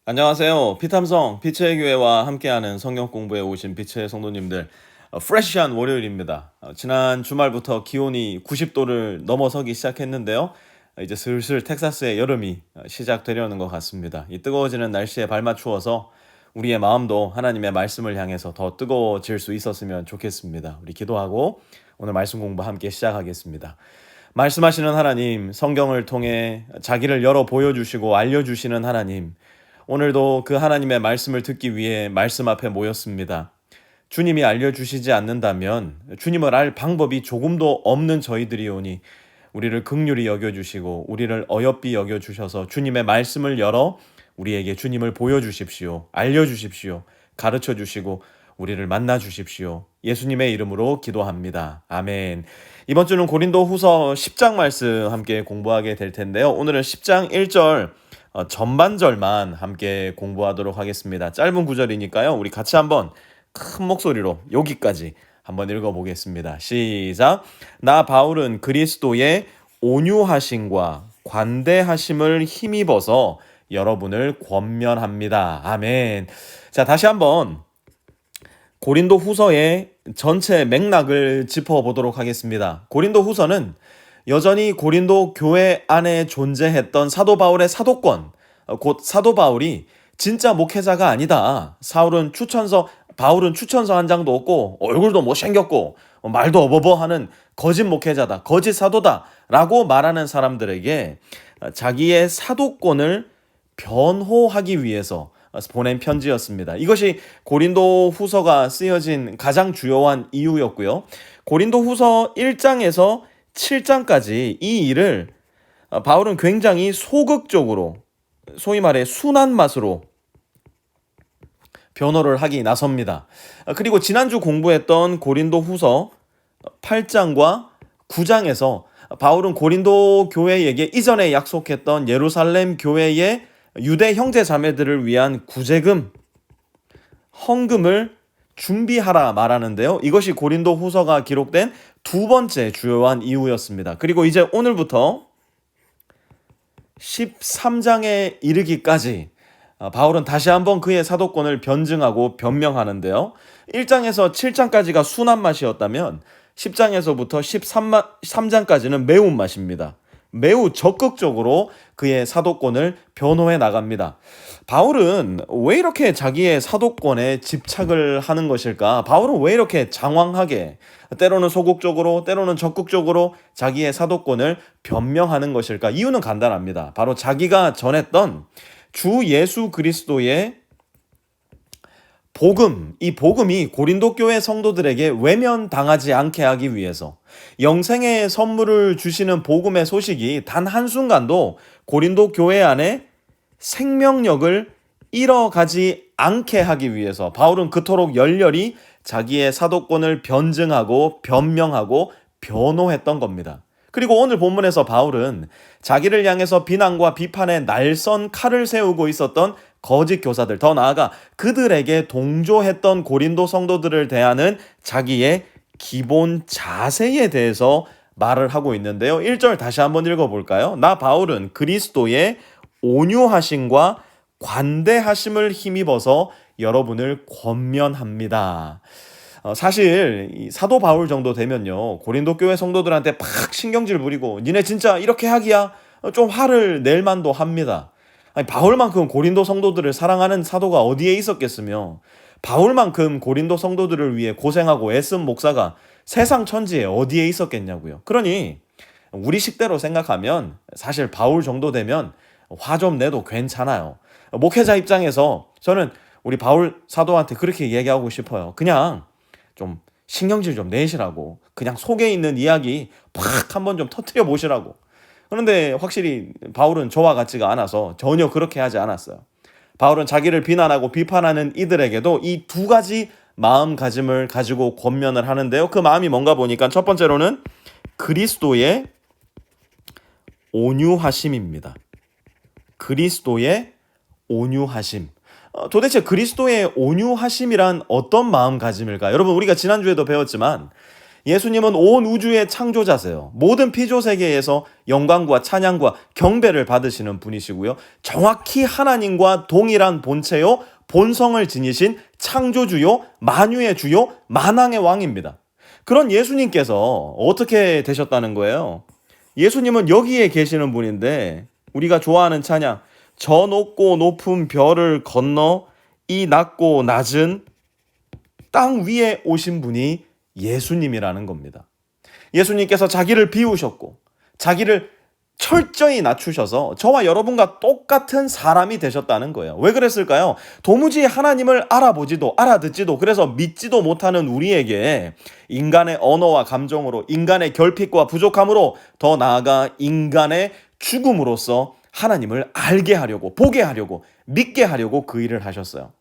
안녕하세요. 피탐성 피츠의 교회와 함께하는 성경 공부에 오신 피츠의 성도님들, 프레시한 월요일입니다. 지난 주말부터 기온이 90도를 넘어서기 시작했는데요. 이제 슬슬 텍사스의 여름이 시작되려는 것 같습니다. 이 뜨거워지는 날씨에 발맞추어서 우리의 마음도 하나님의 말씀을 향해서 더 뜨거워질 수 있었으면 좋겠습니다. 우리 기도하고 오늘 말씀 공부 함께 시작하겠습니다. 말씀하시는 하나님, 성경을 통해 자기를 열어 보여주시고 알려주시는 하나님, 오늘도 그 하나님의 말씀을 듣기 위해 말씀 앞에 모였습니다. 주님이 알려주시지 않는다면 주님을 알 방법이 조금도 없는 저희들이오니 우리를 긍휼히 여겨주시고 우리를 어여삐 여겨주셔서 주님의 말씀을 열어 우리에게 주님을 보여주십시오. 알려주십시오. 가르쳐주시고 우리를 만나주십시오. 예수님의 이름으로 기도합니다. 아멘. 이번 주는 고린도 후서 10장 말씀 함께 공부하게 될 텐데요. 오늘은 10장 1절 전반절만 함께 공부하도록 하겠습니다. 짧은 구절이니까요. 우리 같이 한번 큰 목소리로 여기까지 한번 읽어보겠습니다. 시작. 나 바울은 그리스도의 온유하심과 관대하심을 힘입어서 여러분을 권면합니다. 아멘. 자, 다시 한번 고린도 후서의 전체 맥락을 짚어보도록 하겠습니다. 고린도 후서는 여전히 고린도 교회 안에 존재했던 사도 바울의 사도권, 곧 사도 바울이 진짜 목회자가 아니다. 바울은 추천서 한 장도 없고 얼굴도 못생겼고 말도 어버버 하는 거짓 목회자다, 거짓 사도다 라고 말하는 사람들에게 자기의 사도권을 변호하기 위해서 보낸 편지였습니다. 이것이 고린도 후서가 쓰여진 가장 주요한 이유였고요. 고린도 후서 1장에서 7장까지 이 일을 바울은 굉장히 소극적으로, 소위 말해 순한 맛으로 변호를 하기 나섭니다. 그리고 지난주 공부했던 고린도 후서 8장과 9장에서 바울은 고린도 교회에게 이전에 약속했던 예루살렘 교회의 유대 형제 자매들을 위한 구제금, 헌금을 준비하라 말하는데요. 이것이 고린도 후서가 기록된 두 번째 주요한 이유였습니다. 그리고 이제 오늘부터 13장에 이르기까지 바울은 다시 한번 그의 사도권을 변증하고 변명하는데요. 1장에서 7장까지가 순한 맛이었다면 10장에서부터 13장까지는 매운맛입니다. 매우 적극적으로 그의 사도권을 변호해 나갑니다. 바울은 왜 이렇게 자기의 사도권에 집착을 하는 것일까? 바울은 왜 이렇게 장황하게, 때로는 소극적으로, 때로는 적극적으로 자기의 사도권을 변명하는 것일까? 이유는 간단합니다. 바로 자기가 전했던 주 예수 그리스도의 복음, 이 복음이 고린도 교회 성도들에게 외면당하지 않게 하기 위해서, 영생의 선물을 주시는 복음의 소식이 단 한순간도 고린도 교회 안에 생명력을 잃어가지 않게 하기 위해서 바울은 그토록 열렬히 자기의 사도권을 변증하고 변명하고 변호했던 겁니다. 그리고 오늘 본문에서 바울은 자기를 향해서 비난과 비판의 날선 칼을 세우고 있었던 거짓 교사들, 더 나아가 그들에게 동조했던 고린도 성도들을 대하는 자기의 기본 자세에 대해서 말을 하고 있는데요. 1절 다시 한번 읽어볼까요? 나 바울은 그리스도의 온유하심과 관대하심을 힘입어서 여러분을 권면합니다. 사실 이 사도 바울 정도 되면요, 고린도 교회 성도들한테 팍 신경질 부리고 니네 진짜 이렇게 하기야 좀 화를 낼 만도 합니다. 아니, 바울만큼 고린도 성도들을 사랑하는 사도가 어디에 있었겠으며, 바울만큼 고린도 성도들을 위해 고생하고 애쓴 목사가 세상 천지에 어디에 있었겠냐고요. 그러니 우리 식대로 생각하면 사실 바울 정도 되면 화 좀 내도 괜찮아요. 목회자 입장에서 저는 우리 바울 사도한테 그렇게 얘기하고 싶어요. 그냥 좀 신경질 좀 내시라고, 그냥 속에 있는 이야기 팍 한번 좀 터뜨려 보시라고. 그런데 확실히 바울은 저와 같지가 않아서 전혀 그렇게 하지 않았어요. 바울은 자기를 비난하고 비판하는 이들에게도 이 두 가지 마음가짐을 가지고 권면을 하는데요. 그 마음이 뭔가 보니까 첫 번째로는 그리스도의 온유하심입니다. 그리스도의 온유하심. 도대체 그리스도의 온유하심이란 어떤 마음가짐일까? 여러분, 우리가 지난주에도 배웠지만 예수님은 온 우주의 창조자세요. 모든 피조 세계에서 영광과 찬양과 경배를 받으시는 분이시고요. 정확히 하나님과 동일한 본체요, 본성을 지니신 창조주요, 만유의 주요, 만왕의 왕입니다. 그런 예수님께서 어떻게 되셨다는 거예요? 예수님은 여기에 계시는 분인데 우리가 좋아하는 찬양, 저 높고 높은 별을 건너 이 낮고 낮은 땅 위에 오신 분이 예수님이라는 겁니다. 예수님께서 자기를 비우셨고 자기를 철저히 낮추셔서 저와 여러분과 똑같은 사람이 되셨다는 거예요. 왜 그랬을까요? 도무지 하나님을 알아보지도 알아듣지도 그래서 믿지도 못하는 우리에게 인간의 언어와 감정으로 인간의 결핍과 부족함으로 더 나아가 인간의 죽음으로써 하나님을 알게 하려고 보게 하려고 믿게 하려고 그 일을 하셨어요.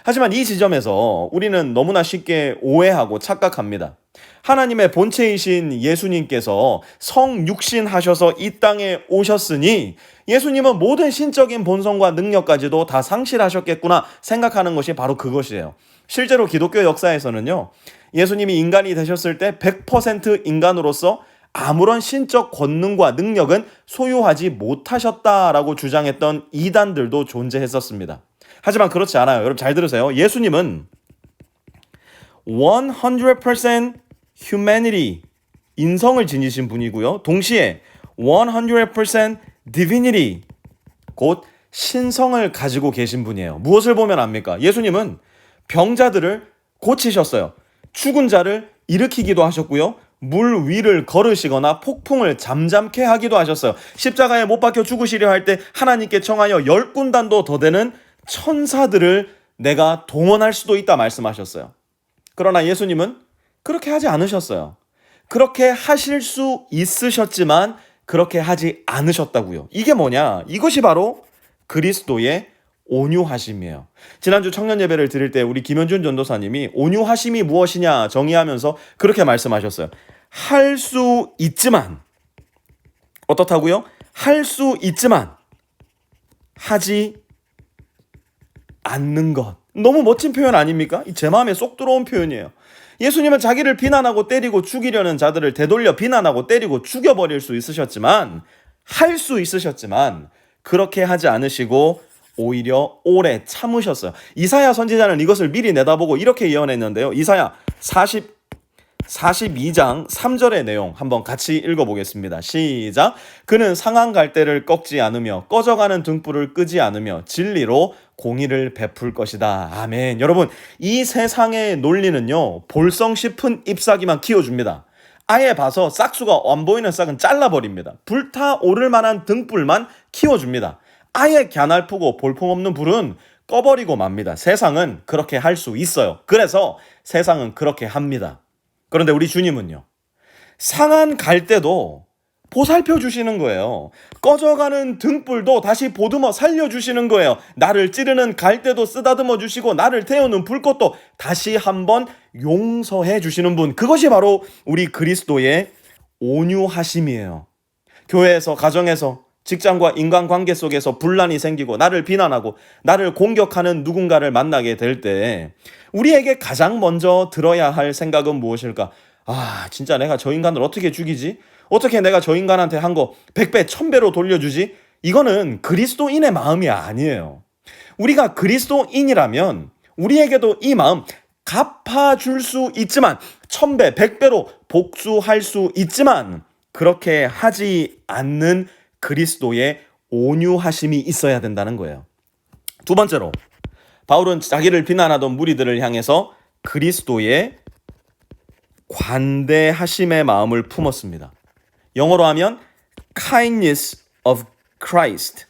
하지만 이 지점에서 우리는 너무나 쉽게 오해하고 착각합니다. 하나님의 본체이신 예수님께서 성육신하셔서 이 땅에 오셨으니 예수님은 모든 신적인 본성과 능력까지도 다 상실하셨겠구나 생각하는 것이 바로 그것이에요. 실제로 기독교 역사에서는요, 예수님이 인간이 되셨을 때 100% 인간으로서 아무런 신적 권능과 능력은 소유하지 못하셨다라고 주장했던 이단들도 존재했었습니다. 하지만 그렇지 않아요. 여러분 잘 들으세요. 예수님은 100% humanity, 인성을 지니신 분이고요. 동시에 100% divinity, 곧 신성을 가지고 계신 분이에요. 무엇을 보면 압니까? 예수님은 병자들을 고치셨어요. 죽은 자를 일으키기도 하셨고요. 물 위를 걸으시거나 폭풍을 잠잠케 하기도 하셨어요. 십자가에 못 박혀 죽으시려 할 때 하나님께 청하여 10군단도 더 되는 천사들을 내가 동원할 수도 있다 말씀하셨어요. 그러나 예수님은 그렇게 하지 않으셨어요. 그렇게 하실 수 있으셨지만 그렇게 하지 않으셨다고요. 이게 뭐냐? 이것이 바로 그리스도의 온유하심이에요. 지난주 청년 예배를 드릴 때 우리 김현준 전도사님이 온유하심이 무엇이냐 정의하면서 그렇게 말씀하셨어요. 할 수 있지만, 어떻다고요? 할 수 있지만 하지 않는 것. 너무 멋진 표현 아닙니까? 제 마음에 쏙 들어온 표현이에요. 예수님은 자기를 비난하고 때리고 죽이려는 자들을 되돌려 비난하고 때리고 죽여버릴 수 있으셨지만, 할 수 있으셨지만 그렇게 하지 않으시고 오히려 오래 참으셨어요. 이사야 선지자는 이것을 미리 내다보고 이렇게 예언했는데요. 이사야 42장 3절의 내용 한번 같이 읽어보겠습니다. 시작. 그는 상한 갈대를 꺾지 않으며 꺼져가는 등불을 끄지 않으며 진리로 공의를 베풀 것이다. 아멘. 여러분, 이 세상의 논리는요, 볼성 싶은 잎사귀만 키워줍니다. 아예 봐서 싹수가 안 보이는 싹은 잘라버립니다. 불타오를 만한 등불만 키워줍니다. 아예 갸날프고 볼품없는 불은 꺼버리고 맙니다. 세상은 그렇게 할 수 있어요. 그래서 세상은 그렇게 합니다. 그런데 우리 주님은요, 상한 갈대도 보살펴 주시는 거예요. 꺼져가는 등불도 다시 보듬어 살려주시는 거예요. 나를 찌르는 갈대도 쓰다듬어 주시고 나를 태우는 불꽃도 다시 한번 용서해 주시는 분, 그것이 바로 우리 그리스도의 온유하심이에요. 교회에서, 가정에서, 직장과 인간관계 속에서 분란이 생기고 나를 비난하고 나를 공격하는 누군가를 만나게 될 때 우리에게 가장 먼저 들어야 할 생각은 무엇일까? 진짜 내가 저 인간을 어떻게 죽이지? 어떻게 내가 저 인간한테 한 거 100배, 1000배로 돌려주지? 이거는 그리스도인의 마음이 아니에요. 우리가 그리스도인이라면 우리에게도 이 마음 갚아줄 수 있지만 1000배, 100배로 복수할 수 있지만 그렇게 하지 않는 그리스도의 온유하심이 있어야 된다는 거예요. 두 번째로, 바울은 자기를 비난하던 무리들을 향해서 그리스도의 관대하심의 마음을 품었습니다. 영어로 하면 kindness of Christ.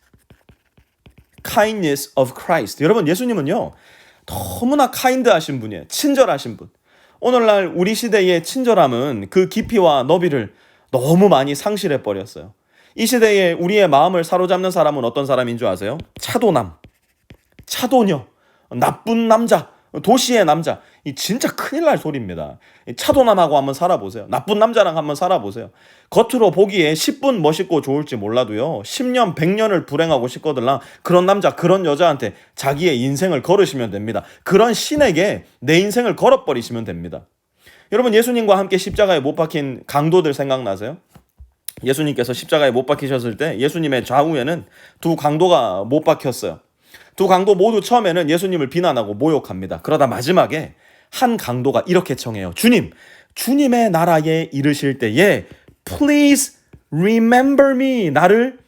kindness of Christ. 여러분, 예수님은요, 너무나 카인드하신 분이에요. 친절하신 분. 오늘날 우리 시대의 친절함은 그 깊이와 너비를 너무 많이 상실해 버렸어요. 이 시대에 우리의 마음을 사로잡는 사람은 어떤 사람인 줄 아세요? 차도남, 차도녀, 나쁜 남자, 도시의 남자. 이 진짜 큰일 날 소리입니다. 차도남하고 한번 살아보세요. 나쁜 남자랑 한번 살아보세요. 겉으로 보기에 10분 멋있고 좋을지 몰라도요, 10년, 100년을 불행하고 싶거들랑 그런 남자, 그런 여자한테 자기의 인생을 걸으시면 됩니다. 그런 신에게 내 인생을 걸어버리시면 됩니다. 여러분, 예수님과 함께 십자가에 못 박힌 강도들 생각나세요? 예수님께서 십자가에 못 박히셨을 때 예수님의 좌우에는 두 강도가 못 박혔어요. 두 강도 모두 처음에는 예수님을 비난하고 모욕합니다. 그러다 마지막에 한 강도가 이렇게 청해요. 주님, 주님의 나라에 이르실 때에 Please remember me. 나를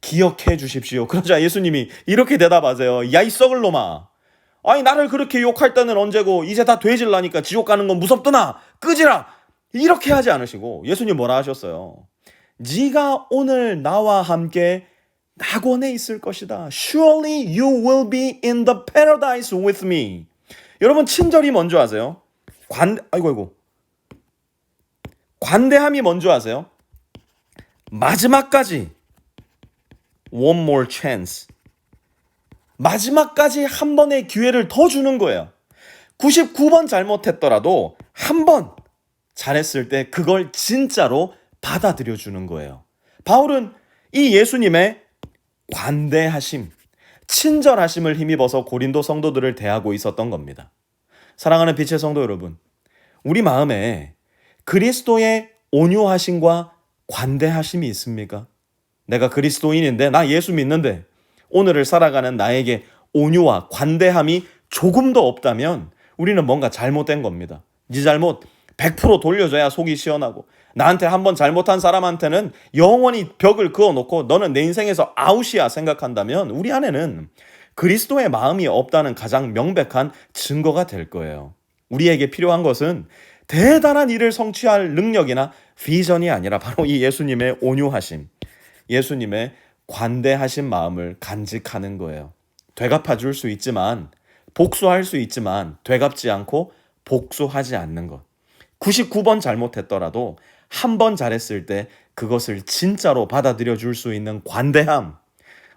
기억해 주십시오. 그러자 예수님이 이렇게 대답하세요. 야, 이 썩을 놈아. 아니, 나를 그렇게 욕할 때는 언제고 이제 다 되질라니까 지옥 가는 건 무섭더나. 끄지라. 이렇게 하지 않으시고 예수님 뭐라 하셨어요? 네가 오늘 나와 함께 낙원에 있을 것이다. Surely you will be in the paradise with me. 여러분, 친절이 뭔지 아세요? 아이고. 관대함이 뭔지 아세요? 마지막까지 one more chance. 마지막까지 한 번의 기회를 더 주는 거예요. 99번 잘못했더라도 한 번 잘했을 때 그걸 진짜로 받아들여 주는 거예요. 바울은 이 예수님의 관대하심, 친절하심을 힘입어서 고린도 성도들을 대하고 있었던 겁니다. 사랑하는 빛의 성도 여러분, 우리 마음에 그리스도의 온유하심과 관대하심이 있습니까? 내가 그리스도인인데, 나 예수 믿는데 오늘을 살아가는 나에게 온유와 관대함이 조금도 없다면 우리는 뭔가 잘못된 겁니다. 네 잘못 100% 돌려줘야 속이 시원하고, 나한테 한번 잘못한 사람한테는 영원히 벽을 그어놓고 너는 내 인생에서 아웃이야 생각한다면 우리 안에는 그리스도의 마음이 없다는 가장 명백한 증거가 될 거예요. 우리에게 필요한 것은 대단한 일을 성취할 능력이나 비전이 아니라 바로 이 예수님의 온유하심, 예수님의 관대하신 마음을 간직하는 거예요. 되갚아 줄 수 있지만, 복수할 수 있지만 되갚지 않고 복수하지 않는 것. 99번 잘못했더라도 한 번 잘했을 때 그것을 진짜로 받아들여 줄 수 있는 관대함,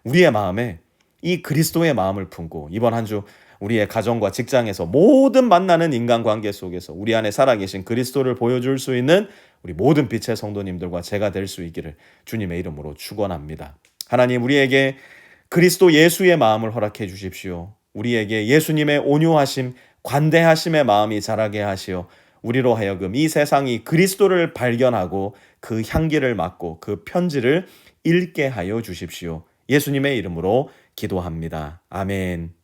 우리의 마음에 이 그리스도의 마음을 품고 이번 한 주 우리의 가정과 직장에서 모든 만나는 인간관계 속에서 우리 안에 살아계신 그리스도를 보여줄 수 있는 우리 모든 빛의 성도님들과 제가 될 수 있기를 주님의 이름으로 축원합니다. 하나님, 우리에게 그리스도 예수의 마음을 허락해 주십시오. 우리에게 예수님의 온유하심, 관대하심의 마음이 자라게 하시어 우리로 하여금 이 세상이 그리스도를 발견하고 그 향기를 맡고 그 편지를 읽게 하여 주십시오. 예수님의 이름으로 기도합니다. 아멘.